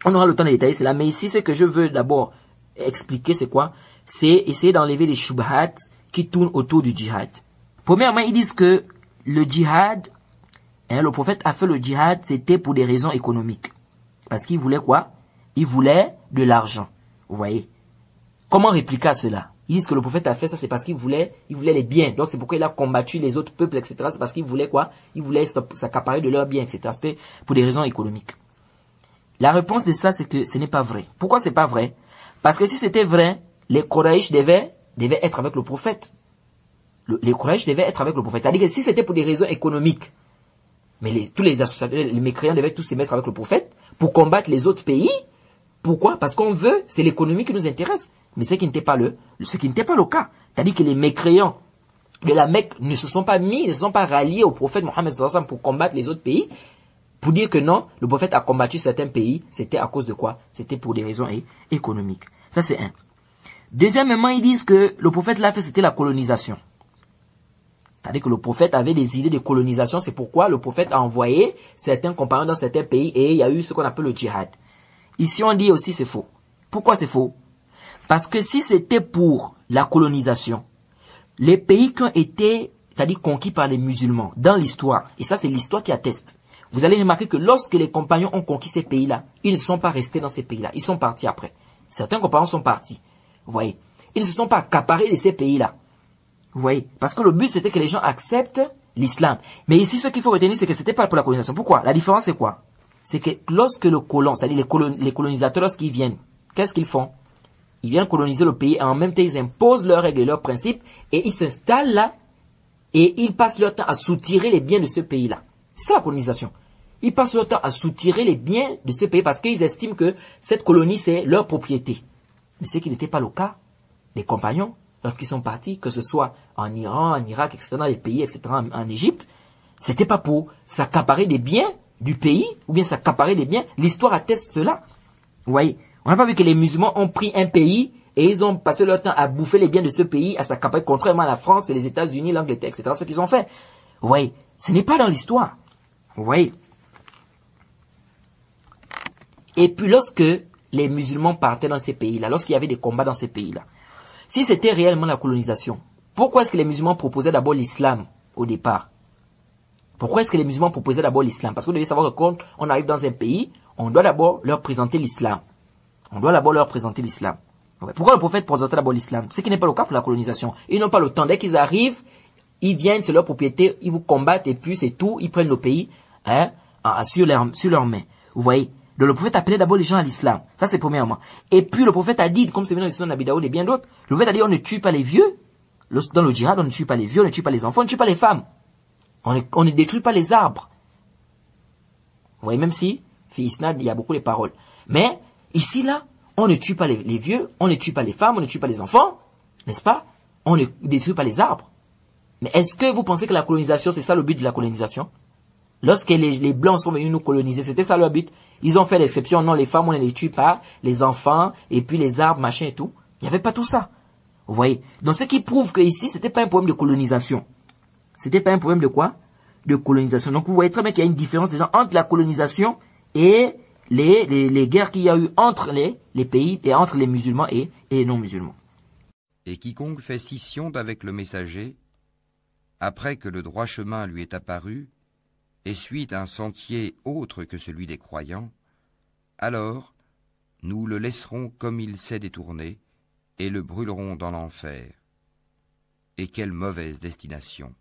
On aura le temps de détailler cela, mais ici, ce que je veux d'abord expliquer, c'est quoi? C'est essayer d'enlever les shubhat qui tournent autour du djihad. Premièrement, ils disent que le djihad, le prophète a fait le djihad, c'était pour des raisons économiques. Parce qu'il voulait quoi? Il voulait de l'argent. Vous voyez? Comment répliquer à cela? Ils disent que le prophète a fait ça, c'est parce qu'il voulait les biens. Donc c'est pourquoi il a combattu les autres peuples, etc. C'est parce qu'il voulait quoi? Il voulait s'accaparer de leurs biens, etc. C'était pour des raisons économiques. La réponse de ça, c'est que ce n'est pas vrai. Pourquoi c'est pas vrai? Parce que si c'était vrai, les Quraysh devaient être avec le prophète. Les Quraysh devaient être avec le prophète. C'est-à-dire que si c'était pour des raisons économiques, mais tous les associateurs, les mécréants devaient tous se mettre avec le prophète pour combattre les autres pays. Pourquoi? Parce qu'on veut, c'est l'économie qui nous intéresse. Mais ce qui n'était pas le cas. C'est-à-dire que les mécréants de la Mecque ne se sont pas ralliés au prophète Mohammed sallallahu alayhi wa sallam pour combattre les autres pays. Pour dire que non, le prophète a combattu certains pays, c'était à cause de quoi? C'était pour des raisons économiques. Ça c'est un. Deuxièmement, ils disent que le prophète l'a fait, c'était la colonisation. C'est-à-dire que le prophète avait des idées de colonisation, c'est pourquoi le prophète a envoyé certains compagnons dans certains pays et il y a eu ce qu'on appelle le djihad. Ici on dit aussi c'est faux. Pourquoi c'est faux? Parce que si c'était pour la colonisation, les pays qui ont été, c'est-à-dire conquis par les musulmans, dans l'histoire, et ça c'est l'histoire qui atteste, vous allez remarquer que lorsque les compagnons ont conquis ces pays-là, ils ne sont pas restés dans ces pays-là, ils sont partis après. Certains compagnons sont partis, vous voyez. Ils ne se sont pas accaparés de ces pays-là, vous voyez. Parce que le but c'était que les gens acceptent l'islam. Mais ici ce qu'il faut retenir c'est que c'était pas pour la colonisation. Pourquoi? La différence c'est quoi? C'est que lorsque le colon, c'est-à-dire les colonisateurs, lorsqu'ils viennent, qu'est-ce qu'ils font? Ils viennent coloniser le pays et en même temps ils imposent leurs règles et leurs principes et ils s'installent là et ils passent leur temps à soutirer les biens de ce pays-là. C'est ça la colonisation. Ils passent leur temps à soutirer les biens de ce pays parce qu'ils estiment que cette colonie c'est leur propriété. Mais ce qui n'était pas le cas des compagnons lorsqu'ils sont partis, que ce soit en Iran, en Irak, etc., dans les pays, etc., en Égypte, c'était pas pour s'accaparer des biens du pays ou bien s'accaparer des biens. L'histoire atteste cela. Vous voyez, on n'a pas vu que les musulmans ont pris un pays et ils ont passé leur temps à bouffer les biens de ce pays, à s'accaparer, contrairement à la France, les États-Unis, l'Angleterre, etc., ce qu'ils ont fait. Vous voyez, ce n'est pas dans l'histoire. Vous voyez. Et puis lorsque les musulmans partaient dans ces pays-là, lorsqu'il y avait des combats dans ces pays-là, si c'était réellement la colonisation, pourquoi est-ce que les musulmans proposaient d'abord l'islam au départ? Pourquoi est-ce que les musulmans proposaient d'abord l'islam? Parce que vous devez savoir que quand on arrive dans un pays, on doit d'abord leur présenter l'islam. On doit d'abord leur présenter l'islam. Pourquoi le prophète présentait d'abord l'islam? Ce qui n'est pas le cas pour la colonisation. Ils n'ont pas le temps. Dès qu'ils arrivent, ils viennent, c'est leur propriété, ils vous combattent et puis c'est tout. Ils prennent le pays sur leurs mains. Vous voyez? Donc le prophète appelait d'abord les gens à l'islam. Ça c'est premièrement. Et puis le prophète a dit, comme c'est venu dans le Sunan Abi Daoud et bien d'autres, le prophète a dit on ne tue pas les vieux. Dans le djihad, on ne tue pas les vieux, on ne tue pas les enfants, on ne tue pas les femmes. On ne détruit pas les arbres. Vous voyez, même si, il y a beaucoup de paroles. Mais, ici, là, on ne tue pas les vieux, on ne tue pas les femmes, on ne tue pas les enfants. N'est-ce pas? On ne détruit pas les arbres. Mais est-ce que vous pensez que la colonisation, c'est ça le but de la colonisation? Lorsque les Blancs sont venus nous coloniser, c'était ça leur but. Ils ont fait l'exception, non, les femmes, on ne les tue pas, les enfants, et puis les arbres, machin et tout. Il n'y avait pas tout ça. Vous voyez? Donc, ce qui prouve que ici, c'était pas un problème de colonisation. C'était pas un problème de quoi? De colonisation. Donc, vous voyez très bien qu'il y a une différence déjà entre la colonisation et les guerres qu'il y a eu entre les pays et entre les musulmans et les non-musulmans. Et quiconque fait scission d'avec le messager, après que le droit chemin lui est apparu, et suit un sentier autre que celui des croyants, alors nous le laisserons comme il s'est détourné, et le brûlerons dans l'enfer. Et quelle mauvaise destination!